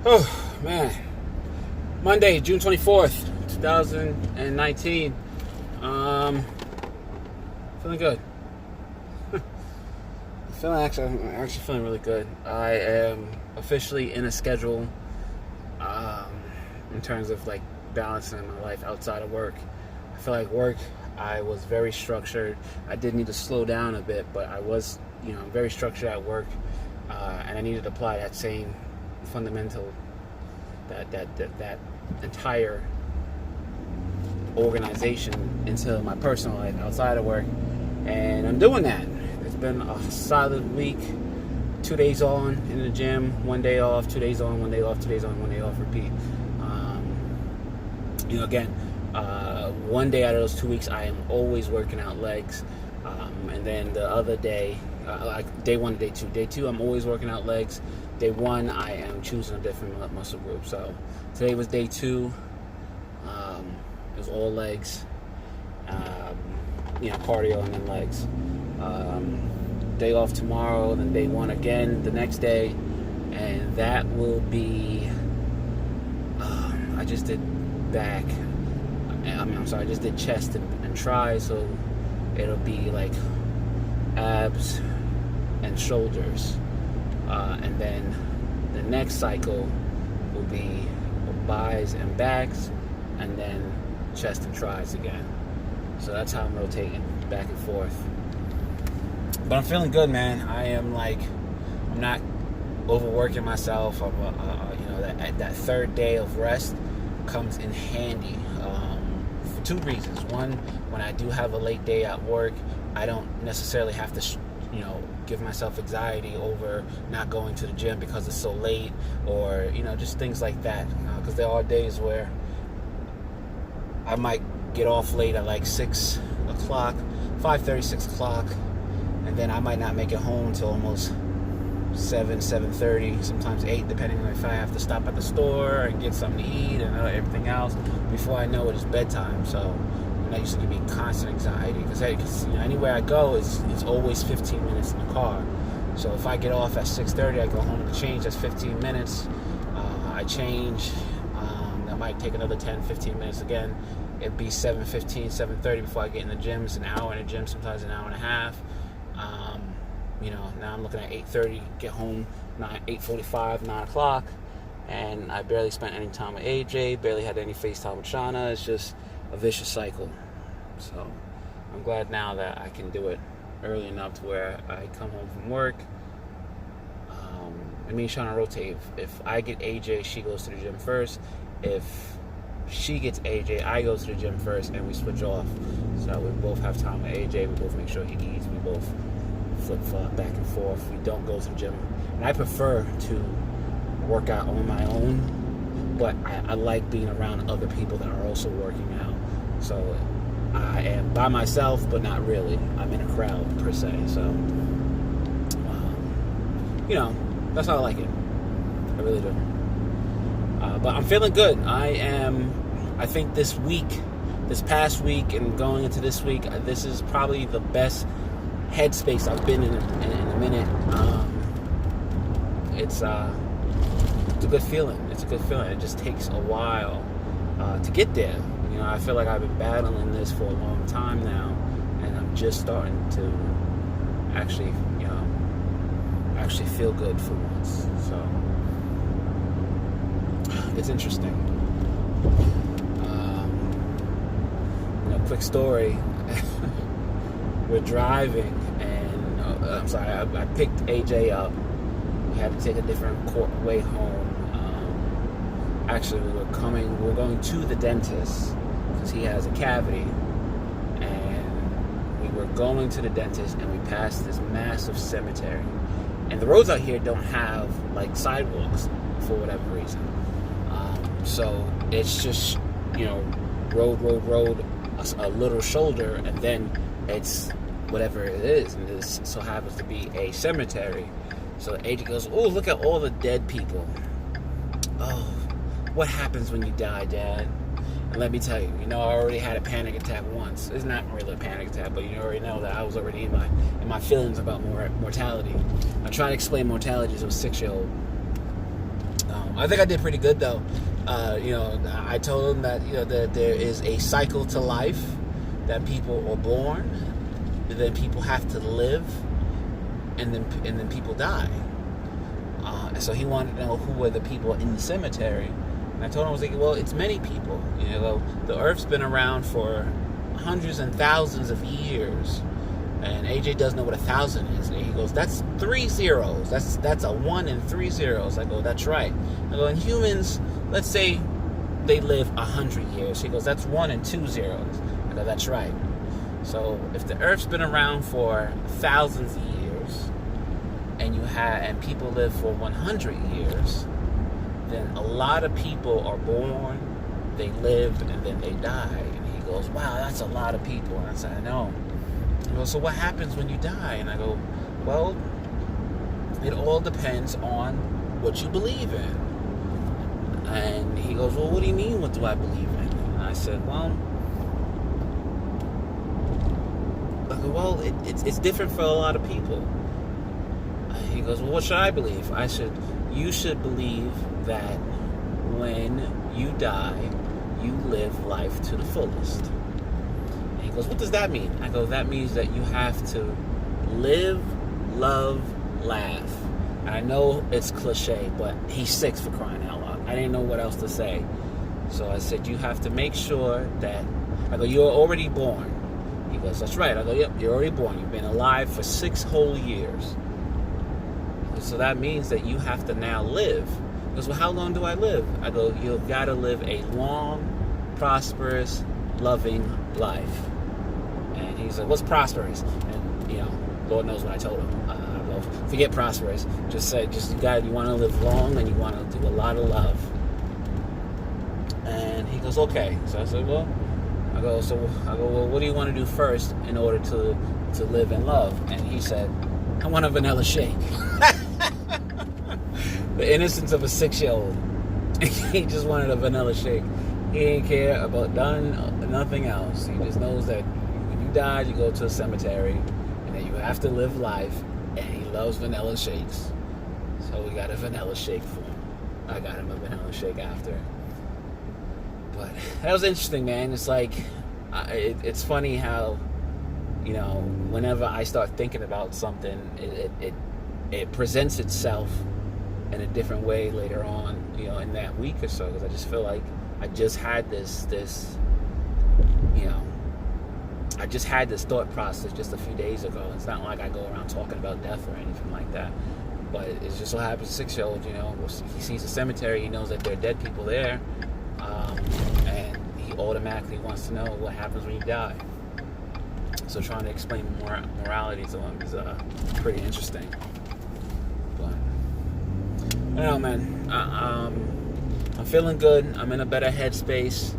Oh, man. Monday, June 24th, 2019. Um, Feeling good. I'm actually feeling really good. I am officially in a schedule in terms of like balancing my life outside of work. I feel like work, I was very structured. I did need to slow down a bit, but I was, very structured at work, and I needed to apply that same fundamental, that entire organization into my personal life outside of work, and I'm doing that. It's been a solid week. 2 days on in the gym, 1 day off, 2 days on, 1 day off, 2 days on, 1 day off, repeat. Again, 1 day out of those 2 weeks, I am always working out legs. And then the other day, like day one to day two. Day two, I'm always working out legs. Day one, I am choosing a different muscle group. So today was day two. It was all legs. Cardio and then legs. Day off tomorrow, then day one again the next day, and that will be. I just did back. I just did chest and try, so it'll be like abs and shoulders, and then the next cycle will be buys and backs, and then chest and tries again. So that's how I'm rotating back and forth. But I'm feeling good, man. I'm not overworking myself. That third day of rest comes in handy for two reasons. One, when I do have a late day at work, I don't necessarily have to, give myself anxiety over not going to the gym because it's so late, or just things like that. Because there are days where I might get off late at like 6 o'clock, 5:30, 6 o'clock, and then I might not make it home until almost 7:30, sometimes 8, depending on if I have to stop at the store and get something to eat and everything else. Before I know it, it's bedtime. So that used to give me constant anxiety because anywhere I go, it's always 15 minutes in the car. So if I get off at 6:30, I go home to change. That's 15 minutes. I change. That might take another 10, 15 minutes again. It'd be 7:15, 7:30 before I get in the gym. It's an hour in the gym, sometimes an hour and a half. Now I'm looking at 8:30, get home 8:45, 9 o'clock, and I barely spent any time with AJ, barely had any FaceTime with Shauna. It's just a vicious cycle. So I'm glad now that I can do it early enough to where I come home from work. Me and Shauna rotate. If I get AJ, she goes to the gym first. If she gets AJ, I go to the gym first, and we switch off. So we both have time with AJ. We both make sure he eats. We both flip-flop back and forth. We don't go to the gym. And I prefer to work out on my own, but I like being around other people that are also working out. So I am by myself, but not really. I'm in a crowd, per se. So, that's how I like it. I really do. But I'm feeling good. I think this past week and going into this week, this is probably the best headspace I've been in a minute. It's a good feeling. It's a good feeling. It just takes a while to get there. I feel like I've been battling this for a long time now, and I'm just starting to actually feel good for once. So it's interesting. Quick story. We're driving, and I picked AJ up. We had to take a different way home. Actually, we were going to the dentist because he has a cavity, and we were going to the dentist, and we passed this massive cemetery. And the roads out here don't have like sidewalks for whatever reason. So it's just road, a little shoulder, and then it's whatever it is, and this so happens to be a cemetery. So AJ goes, "Oh, look at all the dead people. Oh, what happens when you die, Dad?" And let me tell you, I already had a panic attack once. It's not really a panic attack, but you already know that I was already in my feelings about mortality. I tried to explain mortality to a 6-year-old. I think I did pretty good though. I told him that that there is a cycle to life, that people are born, and then people have to live, and then people die. And so he wanted to know who were the people in the cemetery. And I told him, I was like, well, it's many people. The Earth's been around for hundreds and thousands of years. And AJ doesn't know what 1,000 is. And he goes, that's 3 zeros. That's a 1 and 3 zeros. I go, that's right. I go, and humans, let's say they live 100 years. He goes, that's 1 and 2 zeros. I go, that's right. So if the Earth's been around for thousands of years, and people live for 100 years, then a lot of people are born, they live, and then they die. And he goes, wow, that's a lot of people. And I said, I know. He goes, so what happens when you die? And I go, well, it all depends on what you believe in. And he goes, well, what do you mean, what do I believe in? And I said, well, it's different for a lot of people. He goes, well, what should I believe? I said, you should believe that when you die, you live life to the fullest. And he goes, what does that mean? I go, that means that you have to live, love, laugh. And I know it's cliche, but he's 6 for crying out loud. I didn't know what else to say. So I said, you have to make sure that, I go, you're already born. He goes, that's right. I go, yep, you're already born. You've been alive for 6 whole years. So that means that you have to now live. He goes, well, how long do I live? I go, you've got to live a long, prosperous, loving life. And he's like, what's prosperous? And, Lord knows what I told him. I go, forget prosperous. Just say, you want to live long and you want to do a lot of love. And he goes, okay. So I said, well, well, what do you want to do first in order to live in love? And he said, I want a vanilla shake. The innocence of a 6-year-old. He just wanted a vanilla shake. He didn't care about nothing else. He just knows that when you die, you go to a cemetery, and that you have to live life, and he loves vanilla shakes. So we got a vanilla shake for him. I got him a vanilla shake after. But that was interesting, man. It's like, it's funny how, whenever I start thinking about something, it presents itself in a different way later on, in that week or so. Because I just feel like I just had this thought process just a few days ago. It's not like I go around talking about death or anything like that. But it just so happens, 6-year-old, he sees a cemetery, he knows that there are dead people there, and he automatically wants to know what happens when you die. So trying to explain morality to him is pretty interesting. But I don't know, man. I'm feeling good. I'm in a better headspace.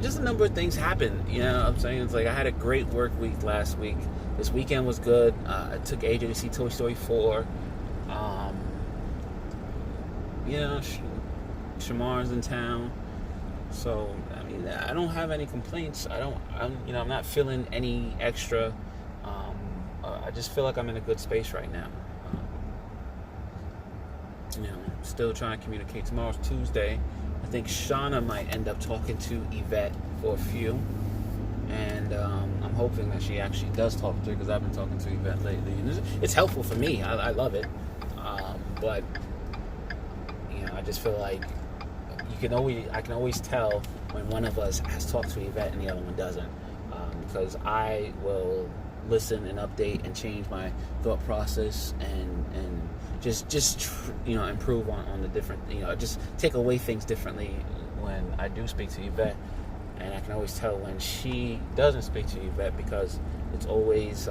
Just a number of things happened. I'm saying, it's like I had a great work week last week. This weekend was good. I took AJ to see Toy Story 4. Shamar's in town. So, I don't have any complaints. I'm not feeling any extra. I just feel like I'm in a good space right now. Still trying to communicate. Tomorrow's Tuesday. I think Shauna might end up talking to Yvette for a few. And I'm hoping that she actually does talk to her, because I've been talking to Yvette lately. And it's helpful for me. I love it. But, I just feel like I can always tell when one of us has talked to Yvette and the other one doesn't, because I will listen and update and change my thought process and just improve on the different, just take away things differently when I do speak to Yvette. And I can always tell when she doesn't speak to Yvette, because it's always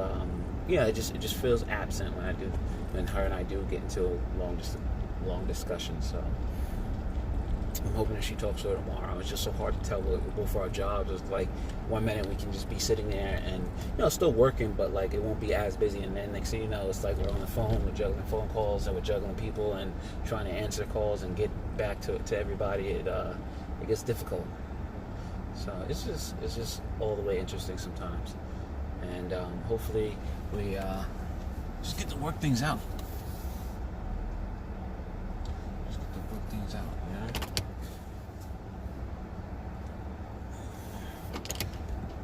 it just feels absent when her and I do get into a long discussion. So I'm hoping that she talks to her tomorrow. It's just so hard to tell both our jobs. It's like 1 minute we can just be sitting there and still working, but like it won't be as busy, and then next thing you know, it's like we're on the phone, we're juggling phone calls and we're juggling people and trying to answer calls and get back to everybody. It gets difficult. So it's just all the way interesting sometimes, and hopefully we just get to work things out.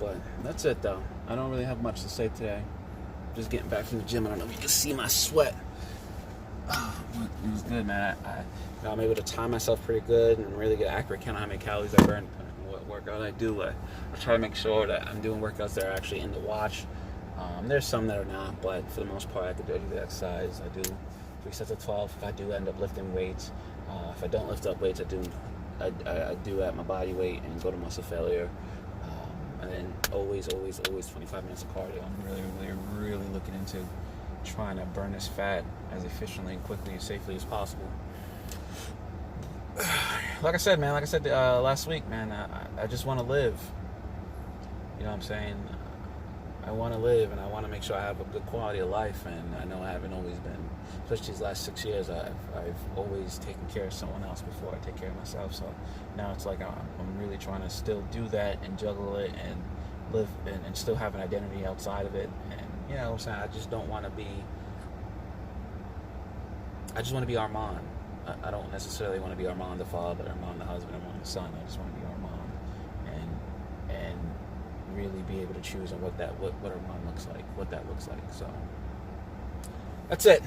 But that's it, though. I don't really have much to say today. Just getting back from the gym. I don't know if you can see my sweat. It was good, man. I'm able to time myself pretty good and really get accurate count how many calories I burn, what workout I do. I try to make sure that I'm doing workouts that are actually in the watch. There's some that are not, but for the most part, I do the exercise. I do 3 sets of 12. If I do end up lifting weights, if I don't lift up weights, I do at my body weight and go to muscle failure. And then always 25 minutes of cardio. I'm really looking into trying to burn this fat as efficiently and quickly and safely as possible. Like I said last week, man, I just want to live. You know what I'm saying? I want to live, and I want to make sure I have a good quality of life, and I know I haven't always been, especially these last 6 years, I've always taken care of someone else before I take care of myself. So now it's like I'm really trying to still do that and juggle it and live and still have an identity outside of it. And you know what I'm saying, I just want to be Armand. I don't necessarily want to be Armand the father, Armand the husband, Armand the son. I just want to be Armand and really be able to choose on what Armand looks like, what that looks like. So that's it.